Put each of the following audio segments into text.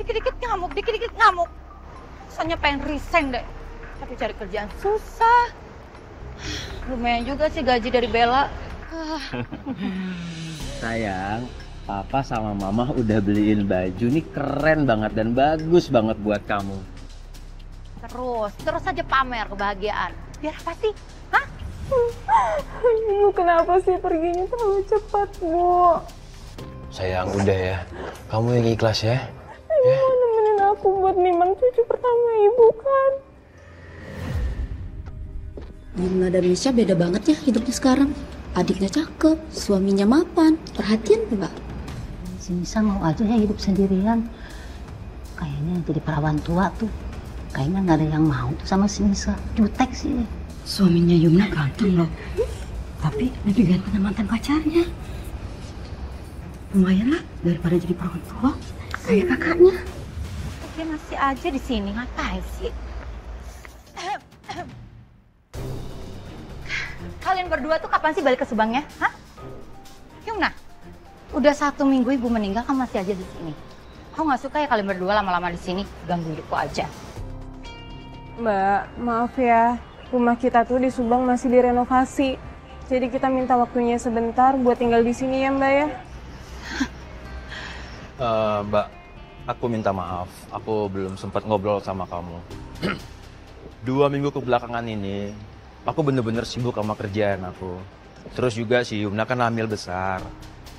dikit-dikit ngamuk, dikit-dikit ngamuk. Soalnya pengen resign deh. Tapi cari kerjaan susah. Lumayan juga sih gaji dari Bella. Sayang, Papa sama Mama udah beliin baju nih keren banget dan bagus banget buat kamu. Terus aja pamer kebahagiaan. Biar apa sih? Hah? Ibu kenapa sih perginya terlalu cepat, Bu? Sayang, udah ya. Kamu yang ikhlas ya. Ibu mau nemenin aku buat nimang cucu pertama Ibu kan? Yumna dan Misha beda banget ya hidupnya sekarang. Adiknya cakep, suaminya mapan, perhatian Mbak. Si Misha mau aja ya hidup sendirian. Kayaknya jadi perawan tua tuh. Kayaknya nggak ada yang mau tuh sama si Misha. Jutek sih. Suaminya Yumna ganteng loh. Tapi lebih ganteng sama mantan pacarnya. Lumayan lah daripada jadi perawan tua kayak kakaknya. Dia masih aja di sini, ngapain sih? Kalian berdua tuh kapan sih balik ke Subangnya? Hah? Yumna, udah 1 minggu ibu meninggal, kamu masih aja di sini. Aku nggak suka ya kalian berdua lama-lama di sini, ganggu hidupku aja. Mbak, maaf ya. Rumah kita tuh di Subang masih direnovasi. Jadi kita minta waktunya sebentar buat tinggal di sini ya, Mbak ya. Mbak, aku minta maaf. Aku belum sempat ngobrol sama kamu. 2 minggu kebelakangan ini, aku bener-bener sibuk sama kerjaan aku. Terus juga si Yumna kan hamil besar.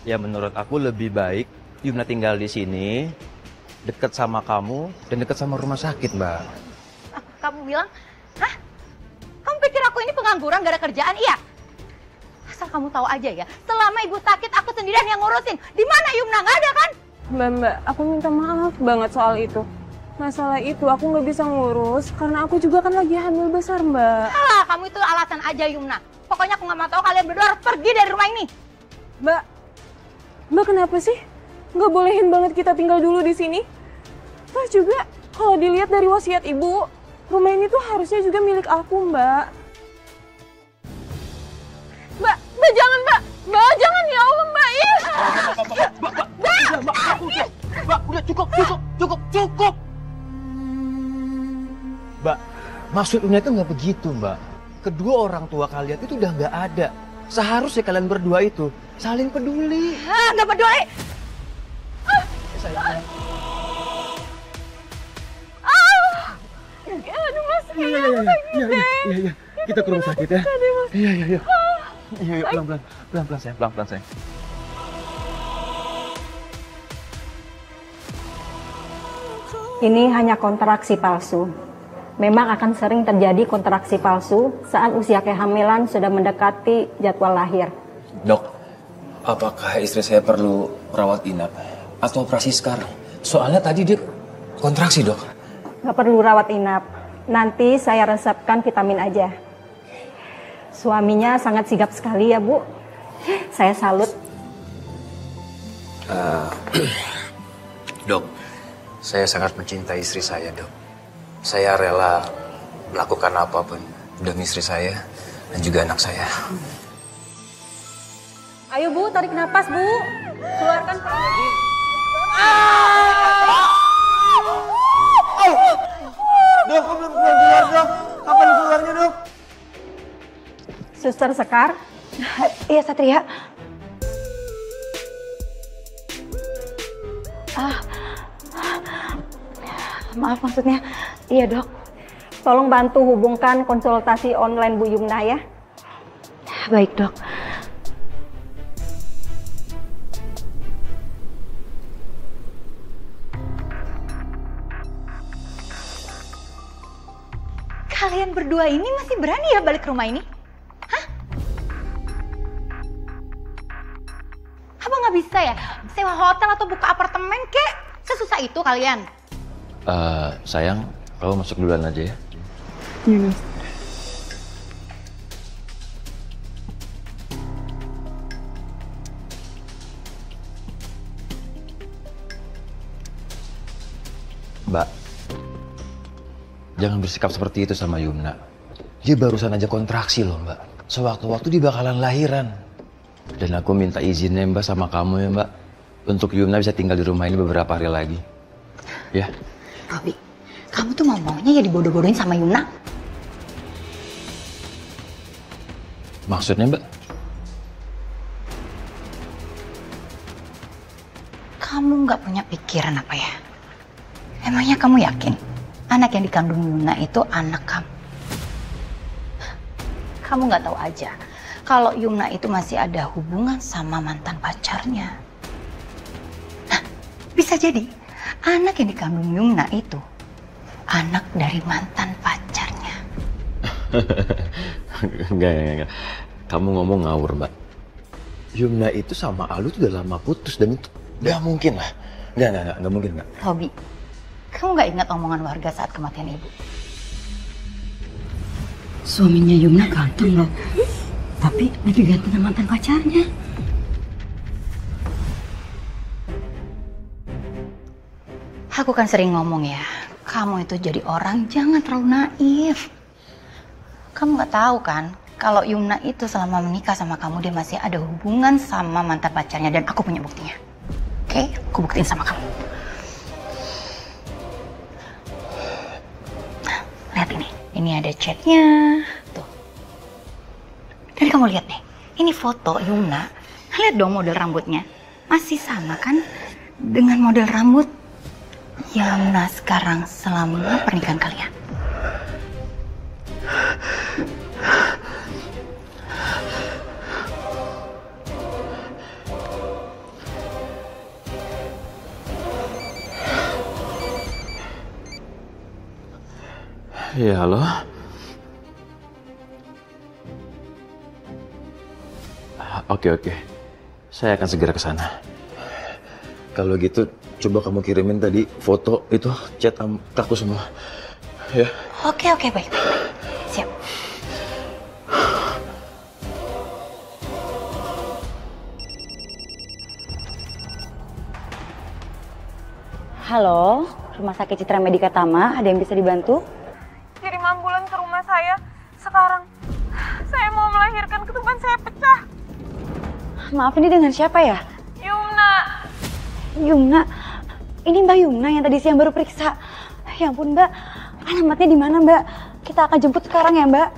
Ya menurut aku lebih baik Yumna tinggal di sini, deket sama kamu dan deket sama rumah sakit, Mbak. Kamu bilang, hah? Kamu pikir aku ini pengangguran gak ada kerjaan? Iya. Asal kamu tahu aja ya, selama ibu sakit aku sendirian yang ngurusin. Di mana Yumna? Nggak ada kan? Mbak, aku minta maaf banget soal itu. Masalah itu aku nggak bisa ngurus karena aku juga kan lagi hamil besar, Mbak. Alah, kamu itu alasan aja Yumna. Pokoknya aku nggak mau tahu kalian berdua harus pergi dari rumah ini. Mbak kenapa sih? Nggak bolehin banget kita tinggal dulu di sini? Terus juga kalau dilihat dari wasiat ibu, rumah ini tuh harusnya juga milik aku, Mbak. Mbak jangan, Mbak. Mbak jangan ya Allah, Mbak. Mbak, udah cukup. Mbak, maksudnya itu nggak begitu, Mbak. Kedua orang tua kalian itu udah nggak ada. Seharusnya kalian berdua itu saling peduli. Nggak peduli. Sayang. Aduh, Mas. Iya. Kita ke rumah sakit ya. Iya. Iya, pelan-pelan sayang. Ini hanya kontraksi palsu. Memang akan sering terjadi kontraksi palsu saat usia kehamilan sudah mendekati jadwal lahir. Dok, apakah istri saya perlu rawat inap atau operasi sekarang? Soalnya tadi dia kontraksi, Dok. Nggak perlu rawat inap. Nanti saya resepkan vitamin aja. Suaminya sangat sigap sekali ya, Bu. Saya salut. Dok, saya sangat mencintai istri saya, Dok. Saya rela melakukan apapun demi istri saya dan juga anak saya. Ayo, Bu, tarik napas, Bu. Keluarkan perut. Dok, belum keluar, Dok. Kapan keluarnya, Dok? Suster Sekar. Iya, Satria. Maaf maksudnya. Iya, Dok. Tolong bantu hubungkan konsultasi online Bu Yumna ya. Baik, Dok. Kalian berdua ini masih berani ya balik ke rumah ini? Hah? Abang nggak bisa ya sewa hotel atau buka apartemen kek? Sesusah itu kalian? Sayang, kamu masuk duluan aja ya. Iya, Mas. Mbak, jangan bersikap seperti itu sama Yumna. Dia barusan aja kontraksi loh, Mbak. Sewaktu-waktu dia bakalan lahiran. Dan aku minta izinnya Mbak sama kamu ya, Mbak. Untuk Yumna bisa tinggal di rumah ini beberapa hari lagi. Ya. Robi, kamu tuh maunya ya dibodoh-bodohin sama Yuna? Maksudnya, Mbak? Kamu nggak punya pikiran apa ya? Emangnya kamu yakin anak yang dikandung Yuna itu anak kamu? Kamu nggak tahu aja kalau Yuna itu masih ada hubungan sama mantan pacarnya. Nah, bisa jadi anak yang dikandung Yuna itu anak dari mantan pacarnya. Enggak. Kamu ngomong ngawur, Mbak. Yumna itu sama Alu tuh udah lama putus dan itu nggak mungkin lah. Nggak mungkin, Mbak. Robi, kamu nggak ingat omongan warga saat kematian ibu? Suaminya Yumna ganteng loh. Tapi lebih ganteng sama mantan pacarnya. Aku kan sering ngomong ya, kamu itu jadi orang jangan terlalu naif. Kamu nggak tahu kan, kalau Yumna itu selama menikah sama kamu dia masih ada hubungan sama mantan pacarnya dan aku punya buktinya. Oke, aku buktiin sama kamu. Nah, lihat ini ada chatnya, tuh. Dan kamu lihat deh, ini foto Yumna. Lihat dong model rambutnya, masih sama kan dengan model rambut Yumna sekarang selama pernikahan kalian. Ya, halo. Oke. Saya akan segera ke sana. Kalau gitu, coba kamu kirimin tadi foto itu, chat ke aku semua. Ya. Oke, baik. Siap. Halo, Rumah Sakit Citra Medika Tama, ada yang bisa dibantu? Kirim ambulan ke rumah saya sekarang. Saya mau melahirkan, ketuban saya pecah. Maaf, ini dengan siapa ya? Yumna? Ini Mbak Yumna yang tadi siang baru periksa. Ya ampun Mbak, alamatnya di mana Mbak? Kita akan jemput sekarang ya Mbak.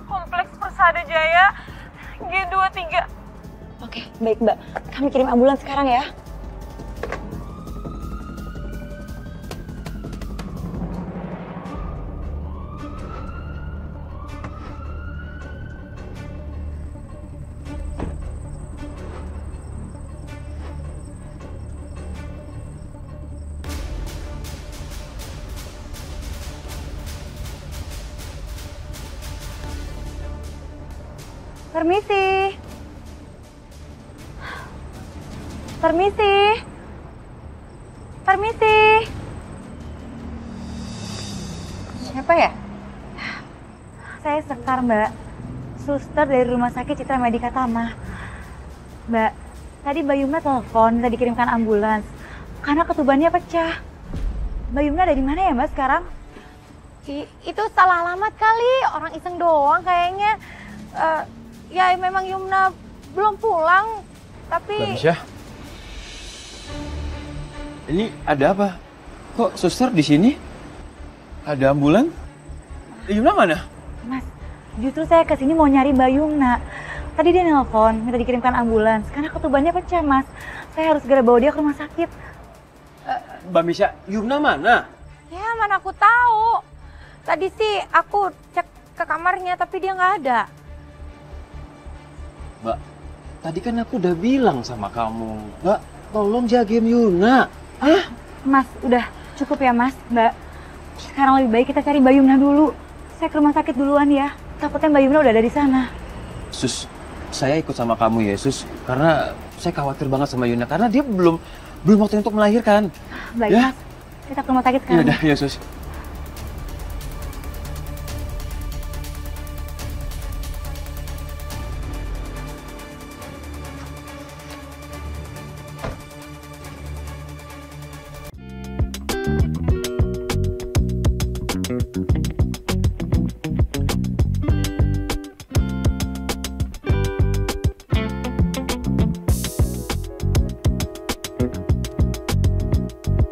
Kompleks Persada Jaya, G23. Oke, baik Mbak. Kami kirim ambulans sekarang ya. Permisi. Siapa ya? Saya Sekar, Mbak. Suster dari Rumah Sakit Citra Medika Tama. Mbak, tadi Mbak Yumna telepon, minta dikirimkan ambulans. Karena ketubannya pecah. Mbak Yumna ada di mana ya Mbak sekarang? Itu salah alamat kali, orang iseng doang kayaknya. Ya memang Yumna belum pulang, tapi... Mbak Misha? Ini ada apa? Kok suster di sini? Ada ambulan? Yumna mana? Mas, justru saya kesini mau nyari Mbak Yumna. Tadi dia nelpon, minta dikirimkan ambulans. Karena ketubannya pecah, Mas. Saya harus segera bawa dia ke rumah sakit. Mbak Misha, Yumna mana? Ya mana aku tahu. Tadi sih aku cek ke kamarnya tapi dia nggak ada. Mbak, tadi kan aku udah bilang sama kamu. Mbak, tolong jagain Yumna. Hah? Mas, udah cukup ya Mas, Mbak. Sekarang lebih baik kita cari Mbak Yumna dulu. Saya ke rumah sakit duluan ya. Takutnya Mbak Yumna udah ada di sana. Sus, saya ikut sama kamu ya Sus. Karena saya khawatir banget sama Yumna. Karena dia belum waktu untuk melahirkan. Baik ya? Mas, kita ke rumah sakit sekarang. Yaudah, ya Sus. Thank you.